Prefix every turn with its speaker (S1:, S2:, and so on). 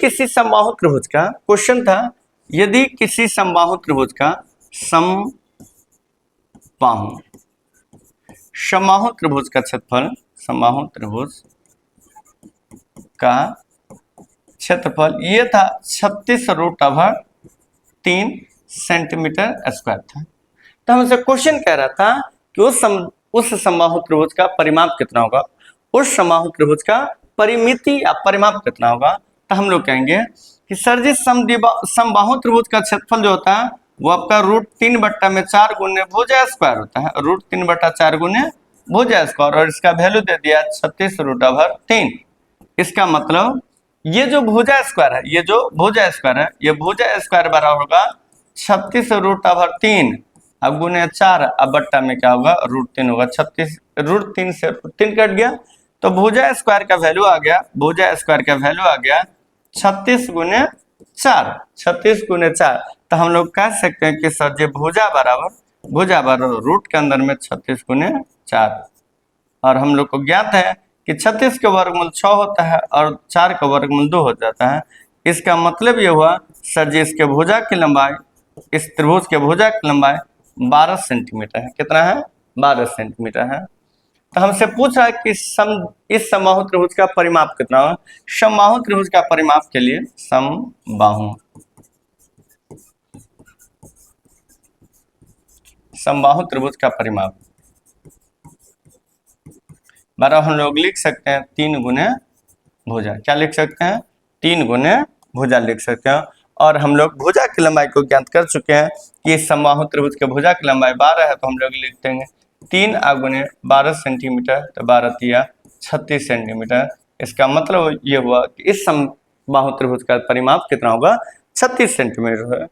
S1: किसी समबाहु त्रिभुज का क्वेश्चन था, यदि किसी समबाहु त्रिभुज का समबाहु त्रिभुज का क्षेत्रफल, समबाहु त्रिभुज का क्षेत्रफल ये था 36√3 सेंटीमीटर स्क्वायर था। तो हमसे क्वेश्चन कह रहा था कि उस समबाहु त्रिभुज का परिमाप कितना होगा, उस समबाहु त्रिभुज का परिमिति या परिमाप कितना होगा। तो हम लोग कहेंगे कि सर जी समबाहु त्रिभुज का क्षेत्रफल जो होता है वो आपका √3/4 गुने भुजा स्क्वायर होता है, √3/4 गुने भुजा स्क्वायर, और इसका वैल्यू दे दिया 36√3। इसका मतलब ये जो भुजा स्क्वायर है, ये भुजा स्क्वायर बराबर होगा 36√3 अब गुने 4 अब बट्टा में क्या होगा √3 होगा। 36 √3 से √3 कट गया तो भुजा स्क्वायर का वैल्यू आ गया 36 गुने 4। तो हम लोग कह सकते हैं कि सर जी भुजा बराबर रूट के अंदर में 36 गुने 4, और हम लोग को ज्ञात है कि 36 का वर्गमूल 6 होता है और 4 का वर्गमूल 2 हो जाता है। इसका मतलब ये हुआ सर जी इसके भुजा की लंबाई, इस त्रिभुज के भुजा की लंबाई 12 सेंटीमीटर है। कितना है? 12 सेंटीमीटर है। तो हमसे पूछ रहा है कि इस समबाहु त्रिभुज का परिमाप कितना होगा। समबाहु त्रिभुज का परिमाप के लिए समबाहु त्रिभुज का परिमाप बराबर हम लोग लिख सकते हैं 3 गुने भुजा। क्या लिख सकते हैं? 3 गुने भुजा लिख सकते हैं। और हम लोग भुजा की लंबाई को ज्ञात कर चुके हैं कि इस समबाहु त्रिभुज के भुजा की लंबाई 12 है, तो हम लोग लिख देंगे 3 गुने 12 सेंटीमीटर, तो 12 तिया 36 सेंटीमीटर। इसका मतलब ये हुआ कि इस समबाहु त्रिभुज का परिमाप कितना होगा? 36 सेंटीमीटर है।